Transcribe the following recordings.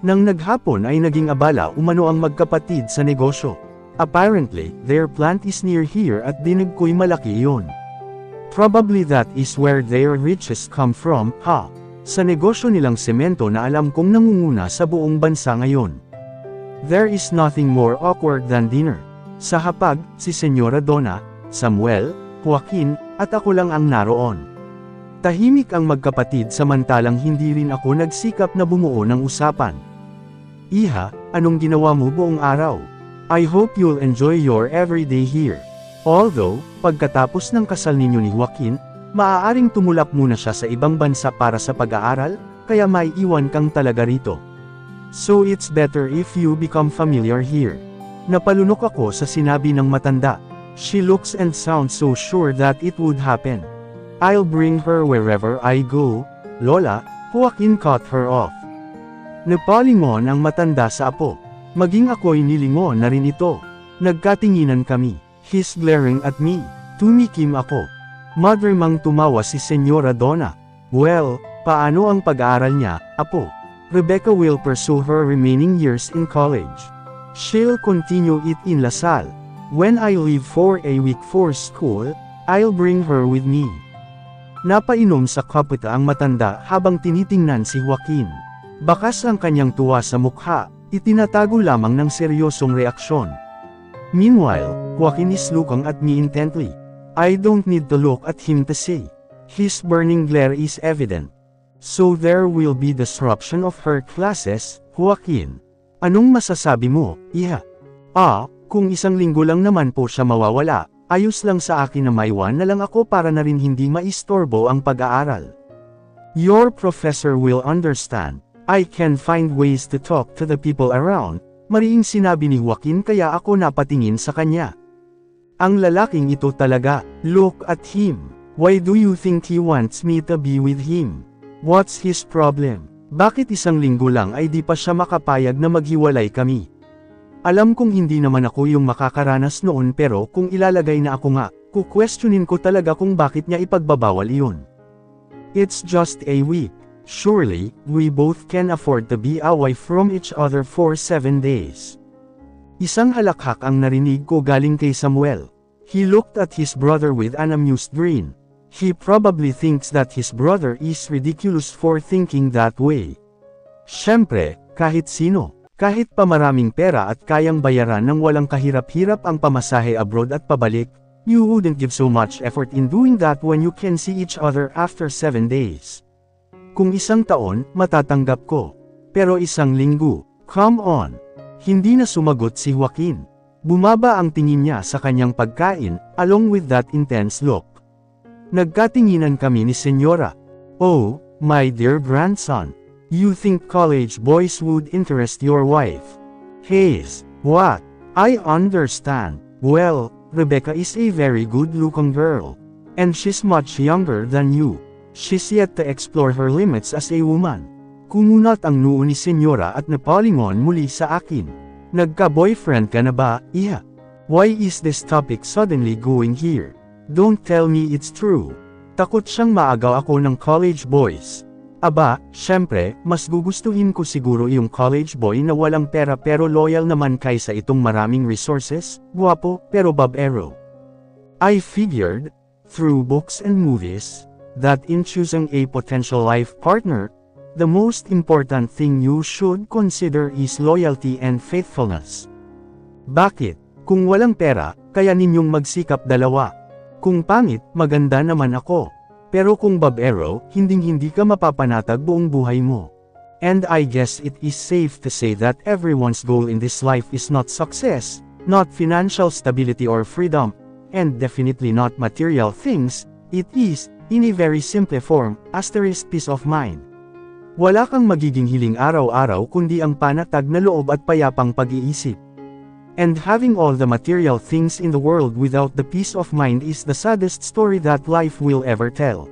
Nang naghapon ay naging abala umano ang magkapatid sa negosyo. Apparently, their plant is near here at dinig ko'y malaki iyon. Probably that is where their riches come from, ha? Sa negosyo nilang semento na alam kong nangunguna sa buong bansa ngayon. There is nothing more awkward than dinner. Sa hapag, si Senyora Donna, Samuel, Joaquin, at ako lang ang naroon. Tahimik ang magkapatid samantalang hindi rin ako nagsikap na bumuo ng usapan. Iha, anong ginawa mo buong araw? I hope you'll enjoy your everyday here. Although, pagkatapos ng kasal ninyo ni Joaquin, maaaring tumulak muna siya sa ibang bansa para sa pag-aaral, kaya may iwan kang talaga rito. So it's better if you become familiar here. Napalunok ako sa sinabi ng matanda. She looks and sounds so sure that it would happen. I'll bring her wherever I go, Lola. Joaquin cut her off. Napalingon ang matanda sa apo. Maging ako'y nilingon na rin ito. Nagkatinginan kami. He's glaring at me. Tumikim ako. Mother mang tumawa si Senyora Donna. Well, paano ang pag-aaral niya, apo? Rebecca will pursue her remaining years in college. She'll continue it in LaSalle. When I leave for a week for school, I'll bring her with me. Napainom sa kapita ang matanda habang tinitingnan si Joaquin. Bakas ang kanyang tuwa sa mukha, itinatago lamang ng seryosong reaksyon. Meanwhile, Joaquin is looking at me intently. I don't need to look at him to see. His burning glare is evident. So there will be disruption of her classes, Joaquin. Anong masasabi mo, iha? Kung isang linggo lang naman po siya mawawala, ayos lang sa akin na maiwan na lang ako para na rin hindi maistorbo ang pag-aaral. Your professor will understand. I can find ways to talk to the people around, mariing sinabi ni Joaquin kaya ako napatingin sa kanya. Ang lalaking ito talaga, look at him. Why do you think he wants me to be with him? What's his problem? Bakit isang linggo lang ay di pa siya makapayag na maghiwalay kami? Alam kong hindi naman ako yung makakaranas noon pero kung ilalagay na ako nga, kukwestiyonin ko talaga kung bakit niya ipagbabawal iyon. It's just a week. Surely, we both can afford to be away from each other for 7 days. Isang halakhak ang narinig ko galing kay Samuel. He looked at his brother with an amused grin. He probably thinks that his brother is ridiculous for thinking that way. Siyempre, kahit sino, kahit pa maraming pera at kayang bayaran ng walang kahirap-hirap ang pamasahe abroad at pabalik, you wouldn't give so much effort in doing that when you can see each other after 7 days. Kung isang taon, matatanggap ko. Pero isang linggo, come on. Hindi na sumagot si Joaquin. Bumaba ang tingin niya sa kanyang pagkain, along with that intense look. Nagkatinginan kami ni Senyora. Oh, my dear grandson. You think college boys would interest your wife? Hayes, what? I understand. Well, Rebecca is a very good-looking girl. And she's much younger than you. She's yet to explore her limits as a woman. Kumunat ang noo ni Senyora at napalingon muli sa akin. Nagka-boyfriend ka na ba, iha? Why is this topic suddenly going here? Don't tell me it's true. Takot siyang maagaw ako ng college boys. Aba, syempre, mas gugustuhin ko siguro yung college boy na walang pera pero loyal naman kaysa itong maraming resources, guwapo, pero babero. I figured, through books and movies, that in choosing a potential life partner, the most important thing you should consider is loyalty and faithfulness. Bakit? Kung walang pera, kaya ninyong magsikap dalawa. Kung pangit, maganda naman ako. Pero kung babero, hinding-hindi ka mapapanatag buong buhay mo. And I guess it is safe to say that everyone's goal in this life is not success, not financial stability or freedom, and definitely not material things. It is, in a very simple form, peace of mind. Wala kang magiging hiling araw-araw kundi ang panatag na loob at payapang pag-iisip. And having all the material things in the world without the peace of mind is the saddest story that life will ever tell.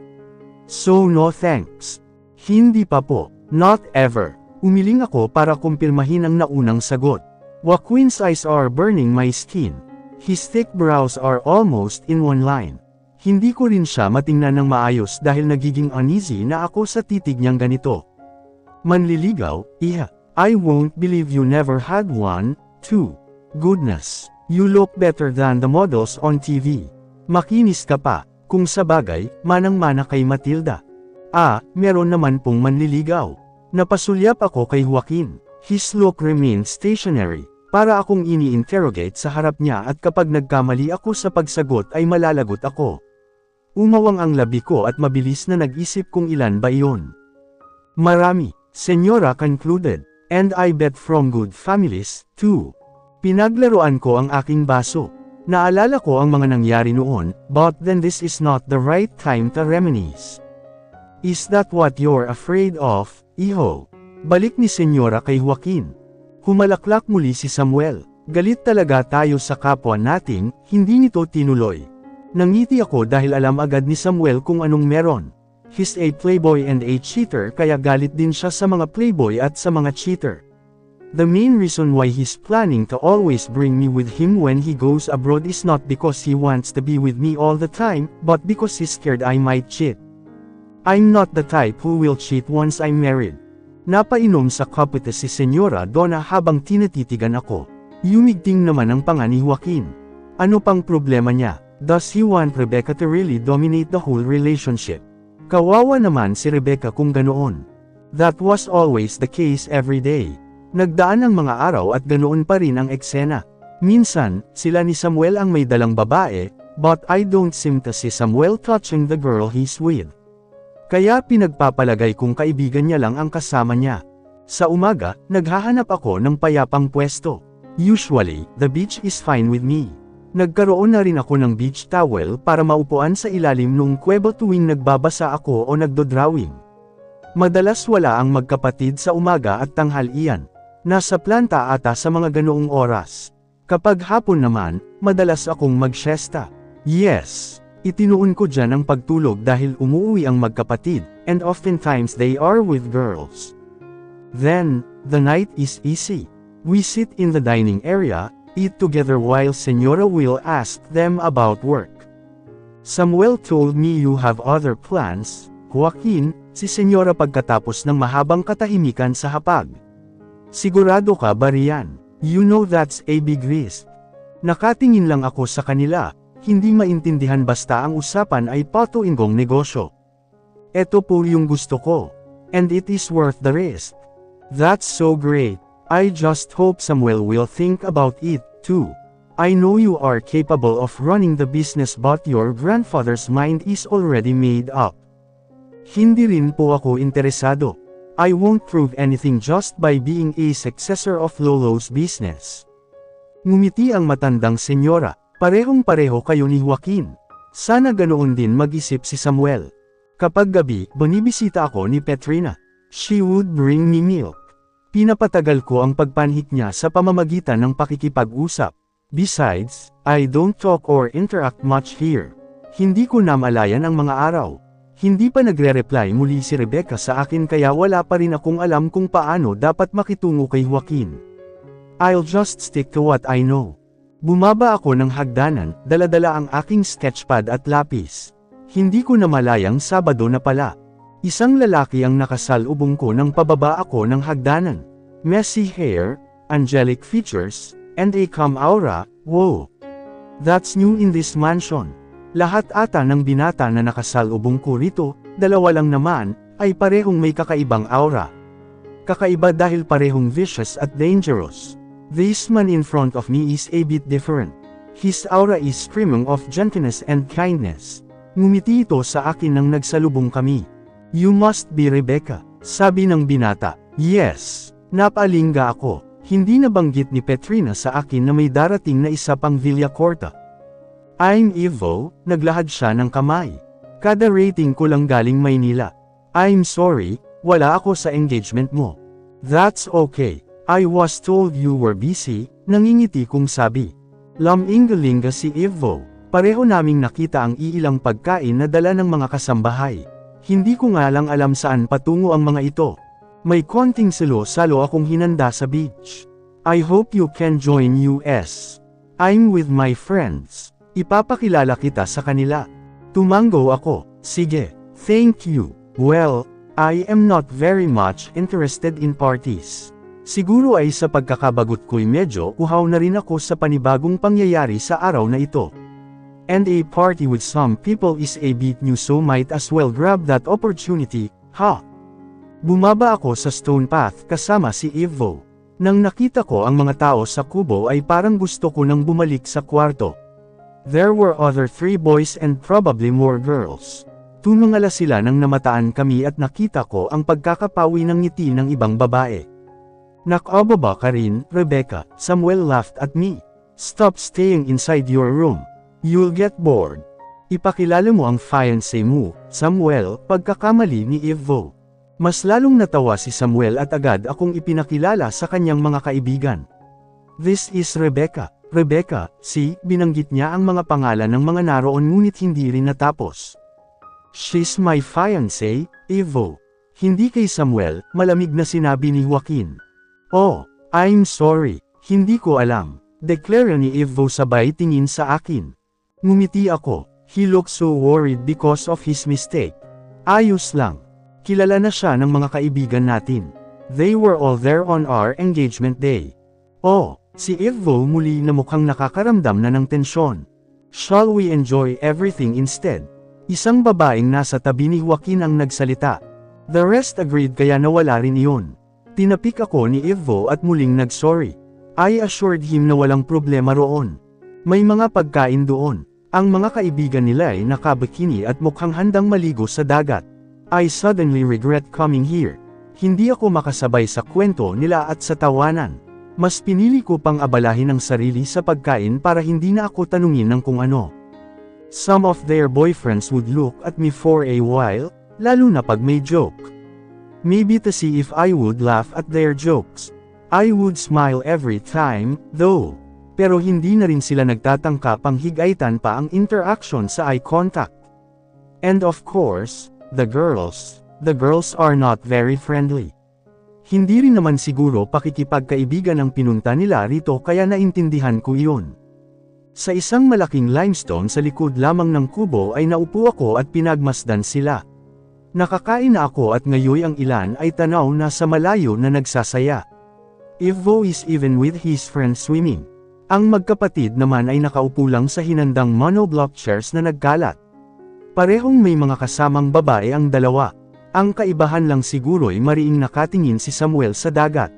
So no thanks. Hindi pa po. Not ever. Umiling ako para kumpirmahin ang naunang sagot. Joaquin's eyes are burning my skin. His thick brows are almost in one line. Hindi ko rin siya matingnan ng maayos dahil nagiging uneasy na ako sa titig niyang ganito. Manliligaw, iha. I won't believe you never had one, too. Goodness. You look better than the models on TV. Makinis ka pa, kung sa bagay, manang-mana kay Matilda. Meron naman pong manliligaw. Napasulyap ako kay Joaquin. His look remained stationary. Para akong ini-interrogate sa harap niya at kapag nagkamali ako sa pagsagot ay malalagot ako. Umawang ang labi ko at mabilis na nag-isip kung ilan ba iyon. Marami, Senyora concluded, and I bet from good families, too. Pinaglaruan ko ang aking baso. Naalala ko ang mga nangyari noon, but then this is not the right time to reminisce. Is that what you're afraid of, iho? Balik ni Senyora kay Joaquin. Humalaklak muli si Samuel. Galit talaga tayo sa kapwa nating, hindi nito tinuloy. Nangiti ako dahil alam agad ni Samuel kung anong meron. He's a playboy and a cheater kaya galit din siya sa mga playboy at sa mga cheater. The main reason why he's planning to always bring me with him when he goes abroad is not because he wants to be with me all the time, but because he's scared I might cheat. I'm not the type who will cheat once I'm married. Napainom sa kapite si Senyora Donna habang tinatitigan ako. Yumigting naman ang panga ni Joaquin. Ano pang problema niya? Does he want Rebecca to really dominate the whole relationship? Kawawa naman si Rebecca kung ganoon. That was always the case every day. Nagdaan ang mga araw at ganoon pa rin ang eksena. Minsan, sila ni Samuel ang may dalang babae, but I don't seem to see Samuel touching the girl he's with. Kaya pinagpapalagay kung kaibigan niya lang ang kasama niya. Sa umaga, naghahanap ako ng payapang pwesto. Usually, the beach is fine with me. Nagkaroon na rin ako ng beach towel para maupuan sa ilalim nung kuweba tuwing nagbabasa ako o nagdodrawing. Madalas wala ang magkapatid sa umaga at tanghalian. Nasa planta ata sa mga ganoong oras. Kapag hapon naman, madalas akong mag-siesta. Yes. Itinuon ko dyan ang pagtulog dahil umuwi ang magkapatid, and oftentimes they are with girls. Then, the night is easy. We sit in the dining area, eat together while Senyora will ask them about work. Samuel told me you have other plans, Joaquin, si Senyora pagkatapos ng mahabang katahimikan sa hapag. Sigurado ka ba riyan? You know that's a big risk. Nakatingin lang ako sa kanila. Hindi maintindihan basta ang usapan ay patuinggong negosyo. Ito po yung gusto ko. And it is worth the risk. That's so great. I just hope Samuel will think about it, too. I know you are capable of running the business but your grandfather's mind is already made up. Hindi rin po ako interesado. I won't prove anything just by being a successor of Lolo's business. Ngumiti ang matandang senyora. Parehong-pareho kayo ni Joaquin. Sana ganoon din mag-isip si Samuel. Kapag gabi, binibisita ako ni Petrina. She would bring me milk. Pinapatagal ko ang pagpanhik niya sa pamamagitan ng pakikipag-usap. Besides, I don't talk or interact much here. Hindi ko na malayan ang mga araw. Hindi pa nagre-reply muli si Rebecca sa akin kaya wala pa rin akong alam kung paano dapat makitungo kay Joaquin. I'll just stick to what I know. Bumaba ako ng hagdanan, dala-dala ang aking sketchpad at lapis. Hindi ko namalayang Sabado na pala. Isang lalaki ang nakasalubong ko nang pababa ako ng hagdanan. Messy hair, angelic features, and a calm aura, whoa. That's new in this mansion. Lahat ata ng binata na nakasalubong ko rito, dalawa lang naman, ay parehong may kakaibang aura. Kakaiba dahil parehong vicious at dangerous. This man in front of me is a bit different. His aura is screaming of gentleness and kindness. Ngumiti ito sa akin nang nagsalubong kami. You must be Rebecca, sabi ng binata. Yes. Napalingga ako. Hindi nabanggit ni Petrina sa akin na may darating na isa pang Villacorta. I'm Ivo, naglahad siya ng kamay. Kada rating ko lang galing Maynila. I'm sorry, wala ako sa engagement mo. That's okay. I was told you were busy, nangingiti kong sabi. Laming-galinga si Ivo. Pareho naming nakita ang iilang pagkain na dala ng mga kasambahay. Hindi ko nga lang alam saan patungo ang mga ito. May konting salo-salo akong hinanda sa beach. I hope you can join us. I'm with my friends. Ipapakilala kita sa kanila. Tumango ako. Sige. Thank you. Well, I am not very much interested in parties. Siguro ay sa pagkakabagot ko'y medyo uhaw na rin ako sa panibagong pangyayari sa araw na ito. And a party with some people is a bit new, so might as well grab that opportunity, ha? Bumaba ako sa stone path kasama si Evo. Nang nakita ko ang mga tao sa kubo ay parang gusto ko nang bumalik sa kwarto. There were other 3 boys and probably more girls. Tumangala sila nang namataan kami at nakita ko ang pagkakapawi ng ngiti ng ibang babae. Nakababa ka rin, Rebecca, Samuel laughed at me. Stop staying inside your room. You'll get bored. Ipakilala mo ang fiancé mo, Samuel, pagkakamali ni Evo. Mas lalong natawa si Samuel at agad akong ipinakilala sa kanyang mga kaibigan. This is Rebecca. Rebecca, binanggit niya ang mga pangalan ng mga naroon ngunit hindi rin natapos. She's my fiancé, Evo. Hindi kay Samuel, malamig na sinabi ni Joaquin. Oh, I'm sorry, hindi ko alam. Deklara ni Evo sabay tingin sa akin. Ngumiti ako. He looked so worried because of his mistake. Ayos lang. Kilala na siya ng mga kaibigan natin. They were all there on our engagement day. Oh, si Evo muli na mukhang nakakaramdam na ng tensyon. Shall we enjoy everything instead? Isang babaeng nasa tabi ni Joaquin ang nagsalita. The rest agreed kaya nawala rin iyon. Tinapik ako ni Evo at muling nag-sorry. I assured him na walang problema roon. May mga pagkain doon. Ang mga kaibigan nila ay nakabikini at mukhang handang maligo sa dagat. I suddenly regret coming here. Hindi ako makasabay sa kwento nila at sa tawanan. Mas pinili ko pang abalahin ang sarili sa pagkain para hindi na ako tanungin ng kung ano. Some of their boyfriends would look at me for a while, lalo na pag may joke. Maybe to see if I would laugh at their jokes. I would smile every time, though. Pero hindi na rin sila nagtatangka pang higaitan pa ang interaction sa eye contact. And of course, the girls are not very friendly. Hindi rin naman siguro pakikipagkaibigan ang pinunta nila rito kaya naintindihan ko iyon. Sa isang malaking limestone sa likod lamang ng kubo ay naupo ako at pinagmasdan sila. Nakakain na ako at ngayoy ang ilan ay tanaw na sa malayo na nagsasaya. Evo is even with his friends swimming. Ang magkapatid naman ay nakaupo lang sa hinandang monoblock chairs na nagkalat. Parehong may mga kasamang babae ang dalawa. Ang kaibahan lang siguro'y mariing nakatingin si Samuel sa dagat.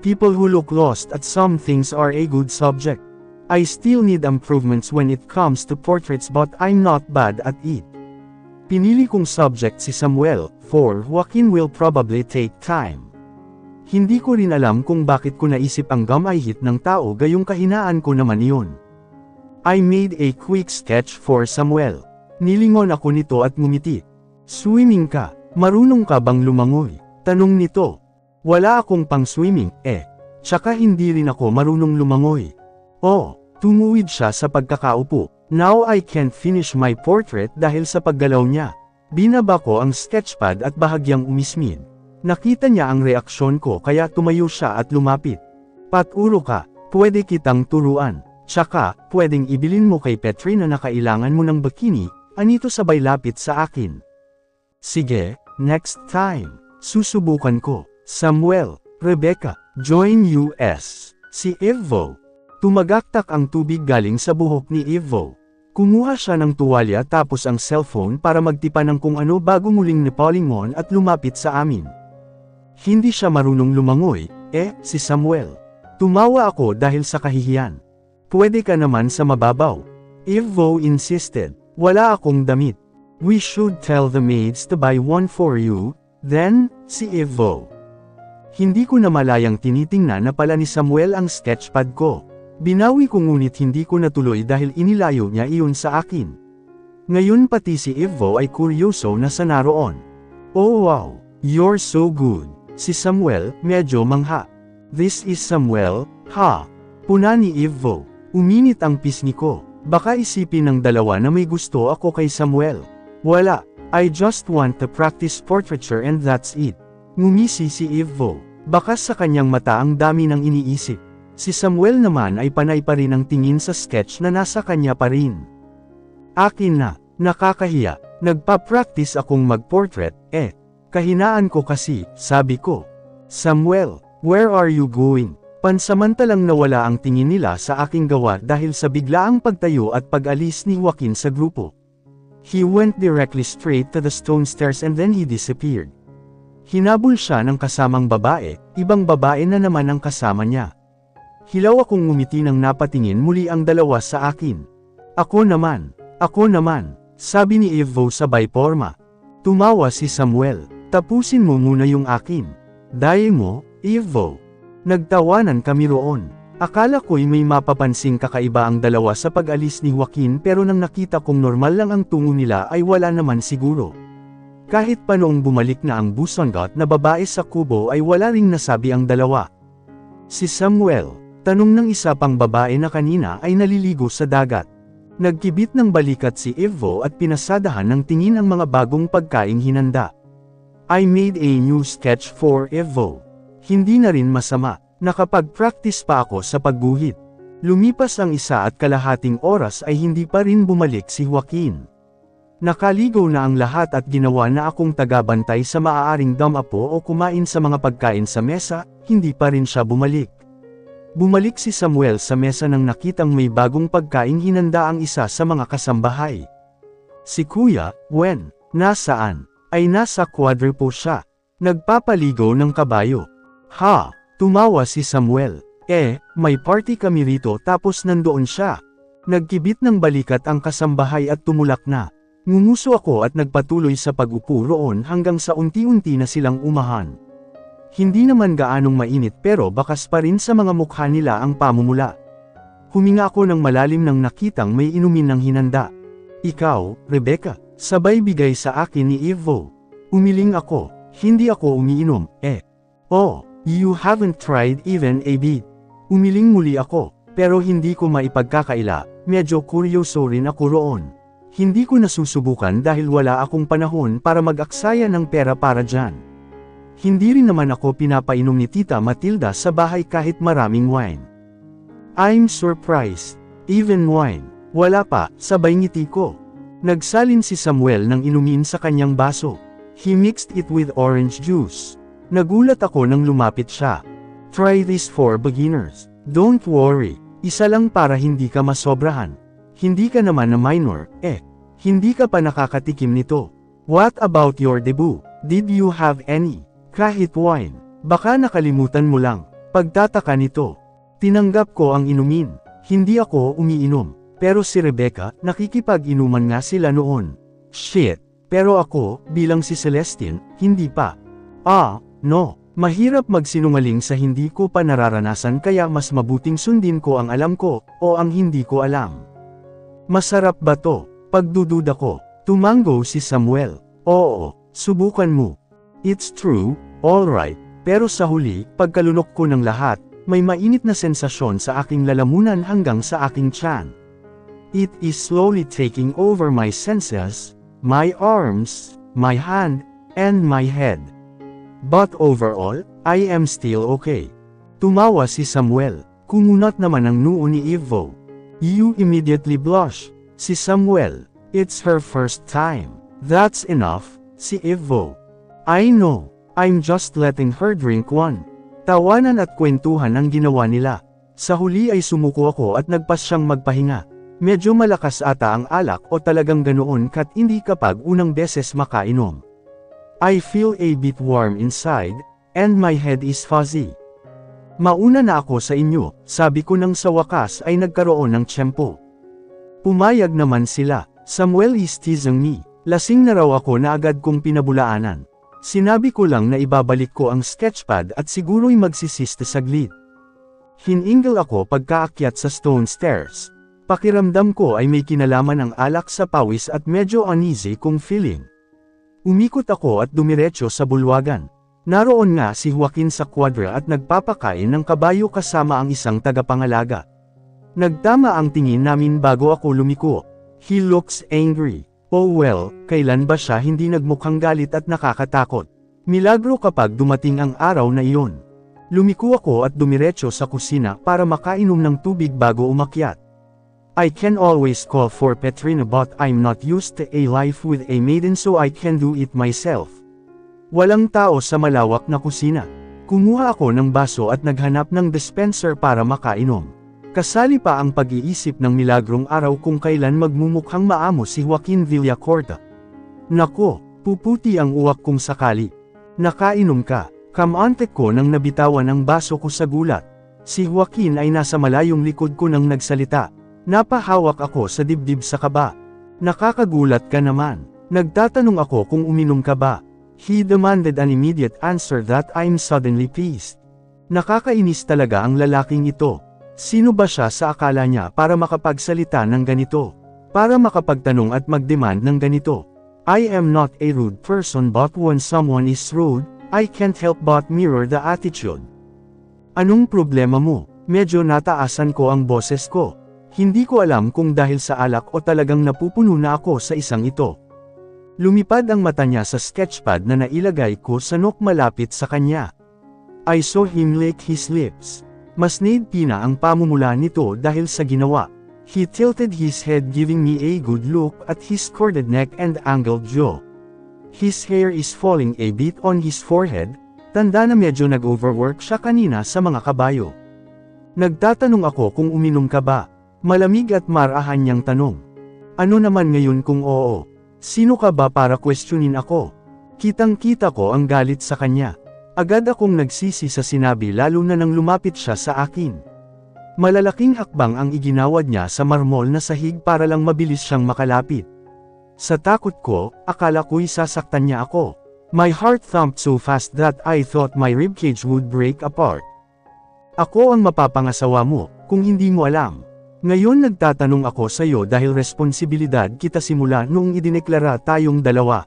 People who look lost at some things are a good subject. I still need improvements when it comes to portraits but I'm not bad at it. Pinili kong subject si Samuel, for Joaquin will probably take time. Hindi ko rin alam kung bakit ko naisip ang gamay-hit ng tao gayong kahinaan ko naman iyon. I made a quick sketch for Samuel. Nilingon ako nito at ngumiti. Swimming ka, marunong ka bang lumangoy? Tanong nito. Wala akong pang swimming, Tsaka hindi rin ako marunong lumangoy. Oh, tumuwid siya sa pagkakaupo. Now I can't finish my portrait dahil sa paggalaw niya. Binaba ko ang sketchpad at bahagyang umismid. Nakita niya ang reaksyon ko kaya tumayo siya at lumapit. Paturo ka, pwede kitang turuan. Tsaka, pwedeng ibilin mo kay Petri na nakailangan mo ng bikini, anito sabay lapit sa akin. Sige, next time. Susubukan ko. Samuel, Rebecca, join us. Si Evo. Tumagaktak ang tubig galing sa buhok ni Evo. Kumuha siya ng tuwalya tapos ang cellphone para magtipa ng kung ano bago muling napalingon at lumapit sa amin. Hindi siya marunong lumangoy, si Samuel. Tumawa ako dahil sa kahihiyan. Pwede ka naman sa mababaw. Evo insisted. Wala akong damit. We should tell the maids to buy one for you, then, si Evo. Hindi ko na malayang tinitingnan na pala ni Samuel ang sketchpad ko. Binawi ko ngunit hindi ko natuloy dahil inilayo niya iyon sa akin. Ngayon pati si Evo ay kuryoso na sa naroon. Oh wow, you're so good. Si Samuel, medyo mangha. This is Samuel, ha? Puna ni Evo. Uminit ang pisngi ko. Baka isipin ng dalawa na may gusto ako kay Samuel. Wala, I just want to practice portraiture and that's it. Ngumisi si Evo. Baka sa kanyang mata ang dami ng iniisip. Si Samuel naman ay panay pa rin ang tingin sa sketch na nasa kanya pa rin. Akin na, Nakakahiya, nagpa-practice akong mag-portrait, kahinaan ko kasi, sabi ko. Samuel, where are you going? Pansamantalang nawala ang tingin nila sa aking gawa dahil sa biglaang pagtayo at pag-alis ni Joaquin sa grupo. He went directly straight to the stone stairs and then he disappeared. Hinabol siya ng kasamang babae, ibang babae na naman ang kasama niya. Hilaw akong ngumiti nang napatingin muli ang dalawa sa akin. Ako naman, sabi ni Evo sabay porma. Tumawa si Samuel, tapusin mo muna yung akin. Dahil mo, Evo. Nagtawanan kami roon. Akala ko'y may mapapansing kakaiba ang dalawa sa pag-alis ni Joaquin pero nang nakita kong normal lang ang tungo nila ay wala naman siguro. Kahit pa noong bumalik na ang busanggot na babae sa kubo ay wala ring nasabi ang dalawa. Si Samuel, tanong ng isa pang babae na kanina ay naliligo sa dagat. Nagkibit ng balikat si Evo at pinasadahan ng tingin ang mga bagong pagkaing hinanda. I made a new sketch for Evo. Hindi na rin masama, nakapag-practice pa ako sa pagguhit. Lumipas ang 1.5 oras ay hindi pa rin bumalik si Joaquin. Nakaligaw na ang lahat at ginawa na akong tagabantay sa maaaring damapo o kumain sa mga pagkain sa mesa, hindi pa rin siya bumalik. Bumalik si Samuel sa mesa nang nakitang may bagong pagkaing hinanda ang isa sa mga kasambahay. Si Kuya, Wen, nasaan? Ay nasa quadrupo siya. Nagpapaligo ng kabayo. Ha, tumawa si Samuel. May party kami rito tapos nandoon siya. Nagkibit ng balikat ang kasambahay at tumulak na. Ngumuso ako at nagpatuloy sa pag-upo roon hanggang sa unti-unti na silang umahan. Hindi naman gaanong mainit pero bakas pa rin sa mga mukha nila ang pamumula. Huminga ako ng malalim nang nakitang may inumin ng hinanda. Ikaw, Rebecca, sabay bigay sa akin ni Evo. Umiling ako, hindi ako umiinom, Oh, you haven't tried even a bit. Umiling muli ako, pero hindi ko maipagkakaila, medyo kuryoso rin ako roon. Hindi ko nasusubukan dahil wala akong panahon para mag-aksaya ng pera para dyan. Hindi rin naman ako pinapainom ni Tita Matilda sa bahay kahit maraming wine. I'm surprised. Even wine. Wala pa, sabay ngiti ko. Nagsalin si Samuel ng inumin sa kanyang baso. He mixed it with orange juice. Nagulat ako nang lumapit siya. Try this for beginners. Don't worry, isa lang para hindi ka masobrahan. Hindi ka naman na minor, Hindi ka pa nakakatikim nito. What about your debut? Did you have any? Kahit wine. Baka nakalimutan mo lang. Pagtataka nito. Tinanggap ko ang inumin. Hindi ako umiinom. Pero si Rebecca, nakikipag-inuman nga sila noon. Shit. Pero ako, bilang si Celestine, hindi pa. No. Mahirap magsinungaling sa hindi ko pa nararanasan kaya mas mabuting sundin ko ang alam ko, o ang hindi ko alam. Masarap ba to? Pagdududa ko. Tumango si Samuel. Oo, subukan mo. It's true, alright. Pero sa huli, pagkalunok ko ng lahat, may mainit na sensasyon sa aking lalamunan hanggang sa aking tiyan. It is slowly taking over my senses, my arms, my hand, and my head. But overall, I am still okay. Tumawa si Samuel. Kumunat naman ang noo ni Evo. You immediately blush. Si Samuel. It's her first time. That's enough, si Evo. I know. I'm just letting her drink one. Tawanan at kwentuhan ang ginawa nila. Sa huli ay sumuko ako at nagpas siyang magpahinga. Medyo malakas ata ang alak o talagang ganoon kat hindi kapag unang beses makainom. I feel a bit warm inside, and my head is fuzzy. Mauna na ako sa inyo, sabi ko nang sa wakas ay nagkaroon ng tiyempo. Pumayag naman sila. Samuel is teasing me. Lasing na raw ako na agad kong pinabulaanan. Sinabi ko lang na ibabalik ko ang sketchpad at siguro'y magsisiste saglit. Hiningal ako pagkaakyat sa stone stairs. Pakiramdam ko ay may kinalaman ang alak sa pawis at medyo uneasy kong feeling. Umikot ako at dumiretso sa bulwagan. Naroon nga si Joaquin sa kwadra at nagpapakain ng kabayo kasama ang isang tagapangalaga. Nagtama ang tingin namin bago ako lumiko. He looks angry. Oh well, kailan ba siya hindi nagmukhang galit at nakakatakot? Milagro kapag dumating ang araw na iyon. Lumiko ako at dumiretso sa kusina para makainom ng tubig bago umakyat. I can always call for Petrina but I'm not used to a life with a maiden so I can do it myself. Walang tao sa malawak na kusina. Kumuha ako ng baso at naghanap ng dispenser para makainom. Kasali pa ang pag-iisip ng milagrong araw kung kailan magmumukhang maamo si Joaquin Villacorta. Nako, puputi ang uwak kung sakali. Nakainom ka, kamantek ko nang nabitawan ang baso ko sa gulat. Si Joaquin ay nasa malayong likod ko nang nagsalita. Napahawak ako sa dibdib sa kaba. Nakakagulat ka naman. Nagtatanong ako kung uminom ka ba. He demanded an immediate answer that I'm suddenly pissed. Nakakainis talaga ang lalaking ito. Sino ba siya sa akala niya para makapagsalita ng ganito? Para makapagtanong at mag-demand ng ganito? I am not a rude person but when someone is rude, I can't help but mirror the attitude. Anong problema mo? Medyo nataasan ko ang boses ko. Hindi ko alam kung dahil sa alak o talagang napupuno na ako sa isang ito. Lumipad ang mata niya sa sketchpad na nailagay ko sa nook malapit sa kanya. I saw him lick his lips. Mas naidpi na ang pamumula nito dahil sa ginawa. He tilted his head giving me a good look at his corded neck and angled jaw. His hair is falling a bit on his forehead, tanda na medyo nag-overwork siya kanina sa mga kabayo. Nagtatanong ako kung uminom ka ba. Malamig at marahan niyang tanong. Ano naman ngayon kung oo? Sino ka ba para questionin ako? Kitang-kita ko ang galit sa kanya. Agad akong nagsisi sa sinabi lalo na nang lumapit siya sa akin. Malalaking hakbang ang iginawad niya sa marmol na sahig para lang mabilis siyang makalapit. Sa takot ko, akala ko'y sasaktan niya ako. My heart thumped so fast that I thought my ribcage would break apart. Ako ang mapapangasawa mo, kung hindi mo alam. Ngayon nagtatanong ako sa iyo dahil responsibilidad kita simula noong idineklara tayong dalawa.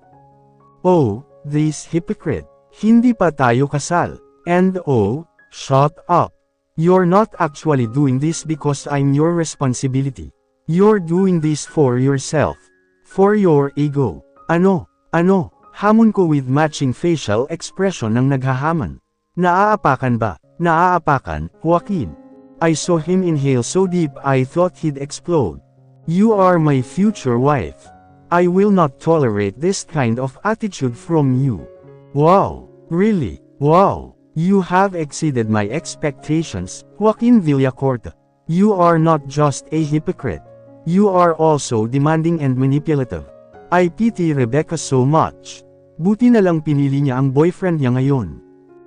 Oh, this hypocrite. Hindi pa tayo kasal. And oh, shut up. You're not actually doing this because I'm your responsibility. You're doing this for yourself. For your ego. Ano? Hamon ko with matching facial expression ng naghahaman. Naaapakan ba? Naaapakan, Joaquin. I saw him inhale so deep I thought he'd explode. You are my future wife. I will not tolerate this kind of attitude from you. Wow, really, wow. You have exceeded my expectations, Joaquin Villacorta. You are not just a hypocrite. You are also demanding and manipulative. I pity Rebecca so much. Buti na lang pinili niya ang boyfriend niya ngayon.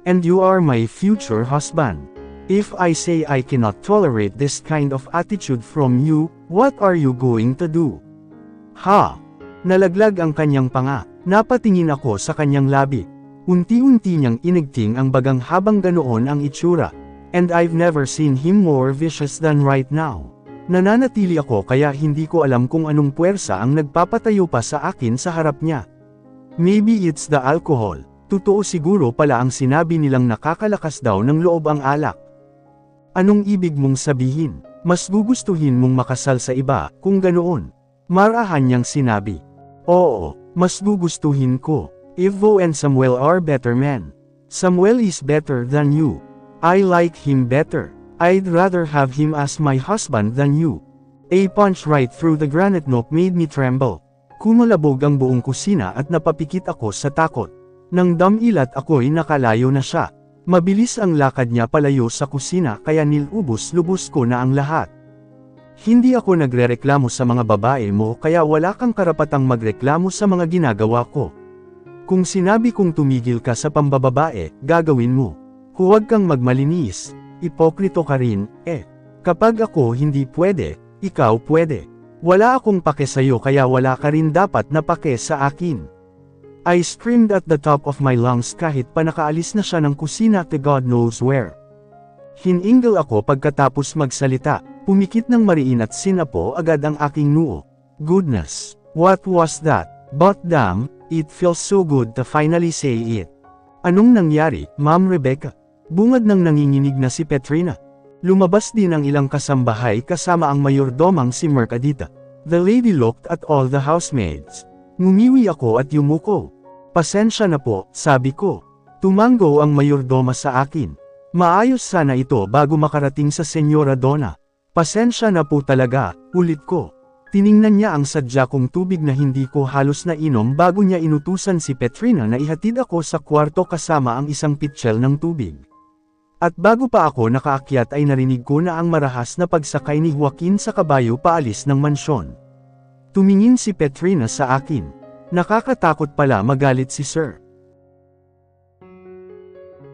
And you are my future husband. If I say I cannot tolerate this kind of attitude from you, what are you going to do? Ha! Nalaglag ang kanyang panga. Napatingin ako sa kanyang labi. Unti-unti niyang inigting ang bagang habang ganoon ang itsura. And I've never seen him more vicious than right now. Nananatili ako kaya hindi ko alam kung anong puwersa ang nagpapatayo pa sa akin sa harap niya. Maybe it's the alcohol. Totoo siguro pala ang sinabi nilang nakakalakas daw ng loob ang alak. Anong ibig mong sabihin? Mas gugustuhin mong makasal sa iba, kung ganoon. Marahan niyang sinabi. Oo, mas gugustuhin ko. Ivo and Samuel are better men. Samuel is better than you. I like him better. I'd rather have him as my husband than you. A punch right through the granite knock made me tremble. Kumalabog ang buong kusina at napapikit ako sa takot. Nang damilat ako'y nakalayo na siya. Mabilis ang lakad niya palayo sa kusina kaya nilubos-lubos ko na ang lahat. Hindi ako nagrereklamo sa mga babae mo kaya wala kang karapatang magreklamo sa mga ginagawa ko. Kung sinabi kong tumigil ka sa pambababae, gagawin mo. Huwag kang magmalinis, ipokrito ka rin, Kapag ako hindi pwede, ikaw pwede. Wala akong pake sa'yo kaya wala ka rin dapat na pake sa akin. I screamed at the top of my lungs kahit pa nakaalis na siya ng kusina to God knows where. Hininggal ako pagkatapos magsalita, pumikit ng mariin at sinapo agad ang aking noo. Goodness, what was that? But damn, it feels so good to finally say it. Anong nangyari, Ma'am Rebecca? Bungad ng nanginginig na si Petrina. Lumabas din ang ilang kasambahay kasama ang mayordomang si Mercadita. The lady looked at all the housemaids. Ngumiwi ako at yumuko. Pasensya na po, sabi ko. Tumango ang mayordoma sa akin. Maayos sana ito bago makarating sa Senyora Donna. Pasensya na po talaga, ulit ko. Tiningnan niya ang sadya kong tubig na hindi ko halos nainom bago niya inutusan si Petrina na ihatid ako sa kwarto kasama ang isang pitchel ng tubig. At bago pa ako nakaakyat ay narinig ko na ang marahas na pagsakay ni Joaquin sa kabayo paalis ng mansyon. Tumingin si Petrina sa akin. Nakakatakot pala magalit si Sir.